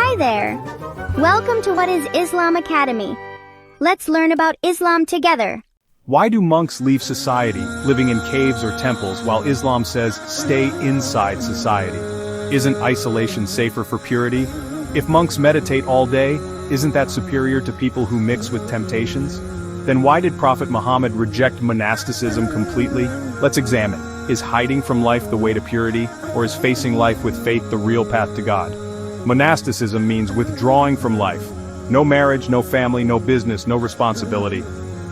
Hi there! Welcome to What is Islam Academy. Let's learn about Islam together. Why do monks leave society, living in caves or temples, while Islam says stay inside society? Isn't isolation safer for purity? If monks meditate all day, isn't that superior to people who mix with temptations? Then why did Prophet Muhammad reject monasticism completely? Let's examine. Is hiding from life the way to purity, or is facing life with faith the real path to God? Monasticism means withdrawing from life. No marriage, no family, no business, no responsibility.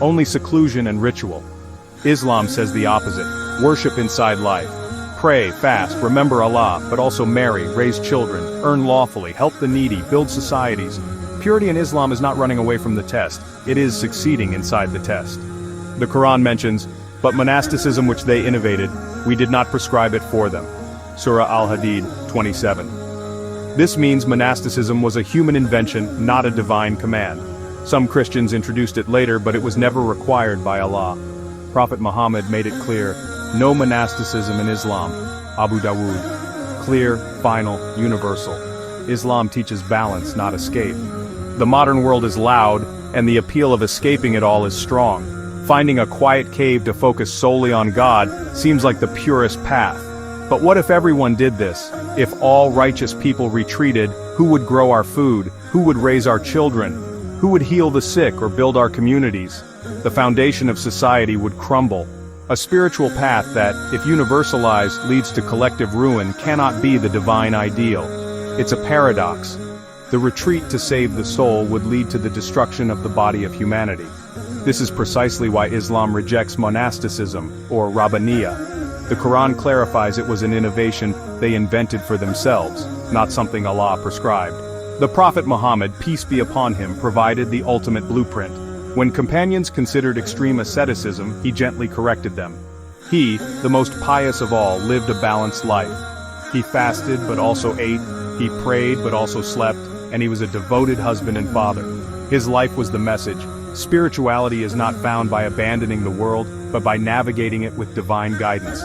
Only seclusion and ritual. Islam says the opposite. Worship inside life. Pray, fast, remember Allah, but also marry, raise children, earn lawfully, help the needy, build societies. Purity in Islam is not running away from the test. It is succeeding inside the test. The Quran mentions, but monasticism which they innovated, we did not prescribe it for them. Surah Al-Hadid 27. This means monasticism was a human invention, not a divine command. Some Christians introduced it later, but it was never required by Allah. Prophet Muhammad made it clear, no monasticism in Islam. Abu Dawud. Clear, final, universal. Islam teaches balance, not escape. The modern world is loud, and the appeal of escaping it all is strong. Finding a quiet cave to focus solely on God seems like the purest path. But what if everyone did this? If all righteous people retreated, who would grow our food? Who would raise our children? Who would heal the sick or build our communities? The foundation of society would crumble. A spiritual path that, if universalized, leads to collective ruin cannot be the divine ideal. It's a paradox. The retreat to save the soul would lead to the destruction of the body of humanity. This is precisely why Islam rejects monasticism, or Rabbaniya. The Quran clarifies it was an innovation they invented for themselves, not something Allah prescribed. The Prophet Muhammad, peace be upon him, provided the ultimate blueprint. When companions considered extreme asceticism, he gently corrected them. He, the most pious of all, lived a balanced life. He fasted but also ate, he prayed but also slept, and he was a devoted husband and father. His life was the message. Spirituality is not found by abandoning the world, but by navigating it with divine guidance.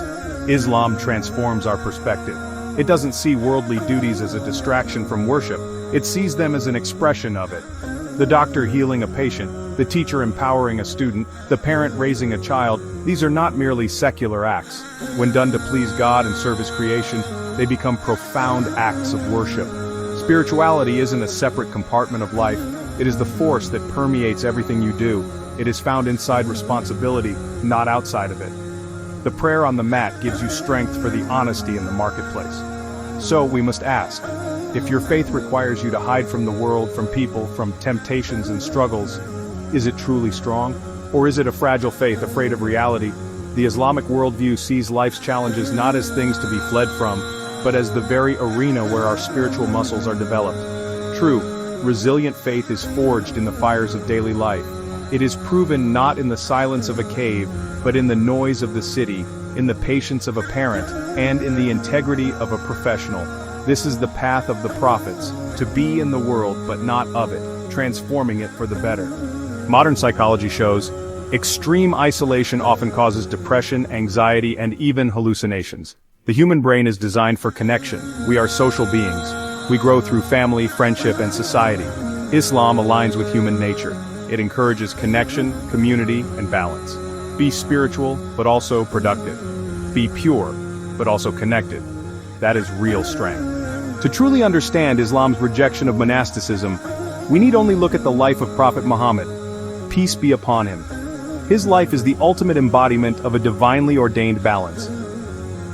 Islam transforms our perspective. It doesn't see worldly duties as a distraction from worship, it sees them as an expression of it. The doctor healing a patient, the teacher empowering a student, the parent raising a child, these are not merely secular acts. When done to please God and serve His creation, they become profound acts of worship. Spirituality isn't a separate compartment of life, it is the force that permeates everything you do. It is found inside responsibility, not outside of it. The prayer on the mat gives you strength for the honesty in the marketplace. So we must ask, if your faith requires you to hide from the world, from people, from temptations and struggles, is it truly strong? Or is it a fragile faith afraid of reality? The Islamic worldview sees life's challenges not as things to be fled from, but as the very arena where our spiritual muscles are developed. True, resilient faith is forged in the fires of daily life. It is proven not in the silence of a cave, but in the noise of the city, in the patience of a parent, and in the integrity of a professional. This is the path of the prophets, to be in the world but not of it, transforming it for the better. Modern psychology shows, extreme isolation often causes depression, anxiety, and even hallucinations. The human brain is designed for connection. We are social beings. We grow through family, friendship, and society. Islam aligns with human nature. It encourages connection, community, and balance. Be spiritual, but also productive. Be pure, but also connected. That is real strength. To truly understand Islam's rejection of monasticism, we need only look at the life of Prophet Muhammad. Peace be upon him. His life is the ultimate embodiment of a divinely ordained balance.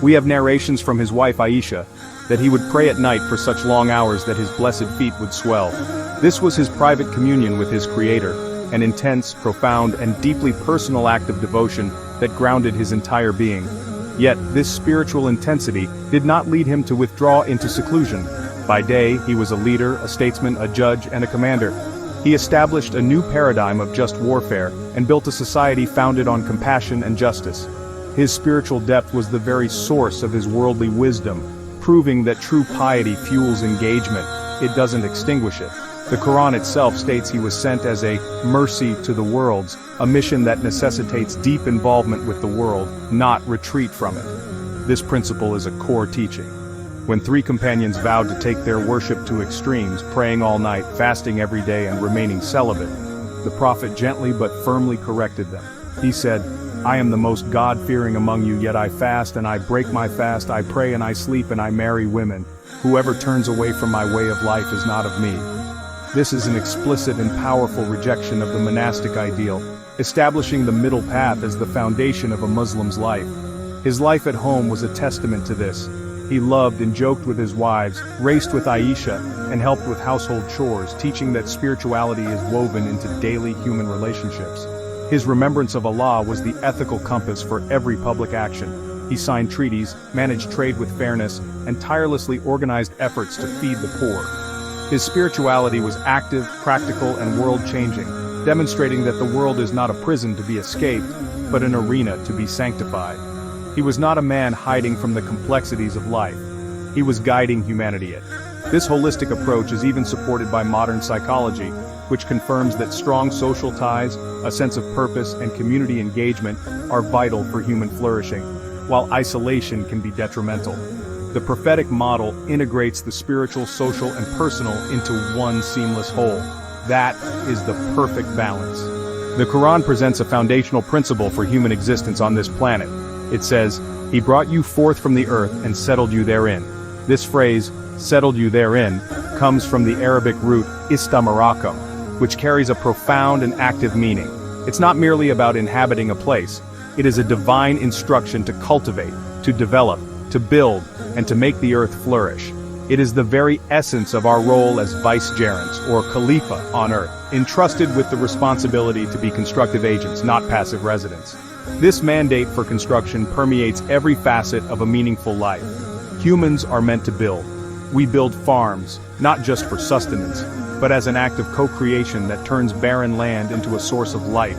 We have narrations from his wife Aisha, that he would pray at night for such long hours that his blessed feet would swell. This was his private communion with his Creator, an intense, profound, and deeply personal act of devotion that grounded his entire being. Yet, this spiritual intensity did not lead him to withdraw into seclusion. By day, he was a leader, a statesman, a judge, and a commander. He established a new paradigm of just warfare and built a society founded on compassion and justice. His spiritual depth was the very source of his worldly wisdom, proving that true piety fuels engagement, it doesn't extinguish it. The Quran itself states he was sent as a mercy to the worlds, a mission that necessitates deep involvement with the world, not retreat from it. This principle is a core teaching. When 3 companions vowed to take their worship to extremes, praying all night, fasting every day, and remaining celibate, the Prophet gently but firmly corrected them. He said, "I am the most God-fearing among you, yet I fast and I break my fast, I pray and I sleep and I marry women. Whoever turns away from my way of life is not of me." This is an explicit and powerful rejection of the monastic ideal, establishing the middle path as the foundation of a Muslim's life. His life at home was a testament to this. He loved and joked with his wives, raced with Aisha, and helped with household chores, teaching that spirituality is woven into daily human relationships. His remembrance of Allah was the ethical compass for every public action. He signed treaties, managed trade with fairness, and tirelessly organized efforts to feed the poor. His spirituality was active, practical, and world-changing, demonstrating that the world is not a prison to be escaped, but an arena to be sanctified. He was not a man hiding from the complexities of life. He was guiding humanity. This holistic approach is even supported by modern psychology, which confirms that strong social ties, a sense of purpose, and community engagement are vital for human flourishing, while isolation can be detrimental. The prophetic model integrates the spiritual, social, and personal into one seamless whole. That is the perfect balance. The Quran presents a foundational principle for human existence on this planet. It says, "He brought you forth from the earth and settled you therein." This phrase, "settled you therein," comes from the Arabic root istamarakum, which carries a profound and active meaning. It's not merely about inhabiting a place. It is a divine instruction to cultivate, to develop, to build, and to make the earth flourish. It is the very essence of our role as vicegerents, or khalifa, on earth, entrusted with the responsibility to be constructive agents, not passive residents. This mandate for construction permeates every facet of a meaningful life. Humans are meant to build. We build farms, not just for sustenance, but as an act of co-creation that turns barren land into a source of life,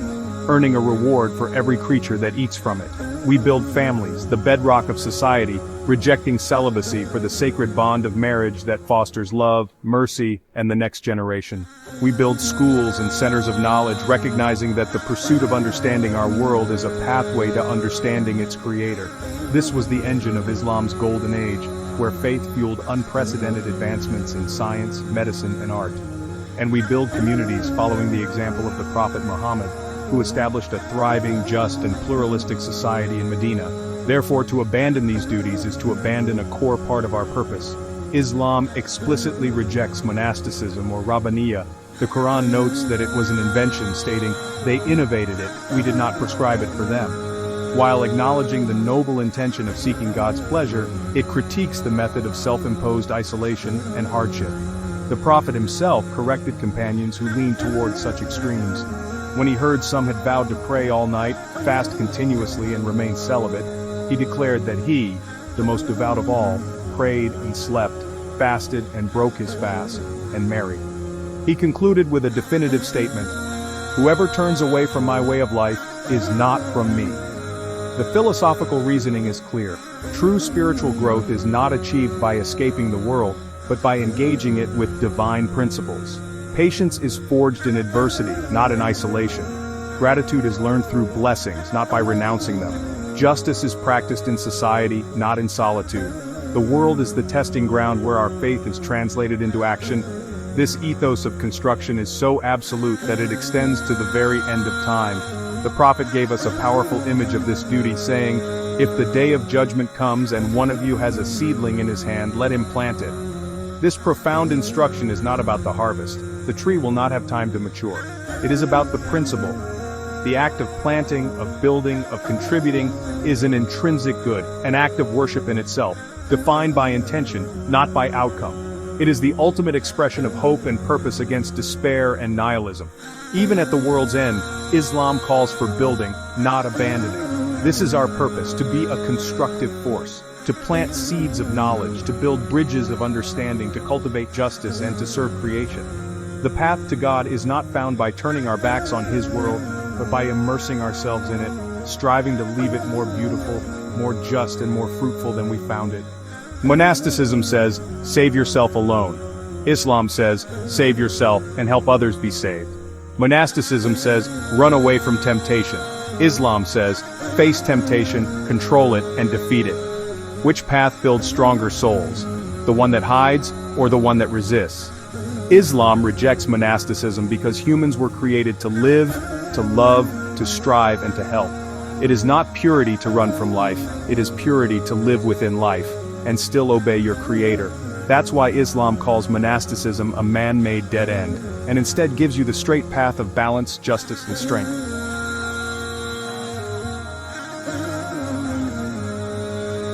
earning a reward for every creature that eats from it. We build families, the bedrock of society, rejecting celibacy for the sacred bond of marriage that fosters love, mercy, and the next generation. We build schools and centers of knowledge, recognizing that the pursuit of understanding our world is a pathway to understanding its creator. This was the engine of Islam's golden age, where faith fueled unprecedented advancements in science, medicine, and art. And we build communities following the example of the Prophet Muhammad, who established a thriving, just, and pluralistic society in Medina. Therefore, to abandon these duties is to abandon a core part of our purpose. Islam explicitly rejects monasticism or rabbaniya. The Quran notes that it was an invention, stating, "They innovated it, we did not prescribe it for them." While acknowledging the noble intention of seeking God's pleasure, it critiques the method of self-imposed isolation and hardship. The Prophet himself corrected companions who leaned towards such extremes. When he heard some had vowed to pray all night, fast continuously, and remain celibate, he declared that he, the most devout of all, prayed and slept, fasted and broke his fast, and married. He concluded with a definitive statement, "Whoever turns away from my way of life is not from me." The philosophical reasoning is clear. True spiritual growth is not achieved by escaping the world, but by engaging it with divine principles. Patience is forged in adversity, not in isolation. Gratitude is learned through blessings, not by renouncing them. Justice is practiced in society, not in solitude. The world is the testing ground where our faith is translated into action. This ethos of construction is so absolute that it extends to the very end of time. The Prophet gave us a powerful image of this duty, saying, "If the day of judgment comes and one of you has a seedling in his hand, let him plant it." This profound instruction is not about the harvest. The tree will not have time to mature. It is about the principle. The act of planting, of building, of contributing is an intrinsic good, an act of worship in itself, defined by intention, not by outcome. It is the ultimate expression of hope and purpose against despair and nihilism. Even at the world's end, Islam calls for building, not abandoning. This is our purpose, to be a constructive force, to plant seeds of knowledge, to build bridges of understanding, to cultivate justice, and to serve creation. The path to God is not found by turning our backs on His world, but by immersing ourselves in it, striving to leave it more beautiful, more just, and more fruitful than we found it. Monasticism says, save yourself alone. Islam says, save yourself and help others be saved. Monasticism says, run away from temptation. Islam says, face temptation, control it, and defeat it. Which path builds stronger souls? The one that hides, or the one that resists? Islam rejects monasticism because humans were created to live, to love, to strive, and to help. It is not purity to run from life, it is purity to live within life, and still obey your Creator. That's why Islam calls monasticism a man-made dead end, and instead gives you the straight path of balance, justice, and strength.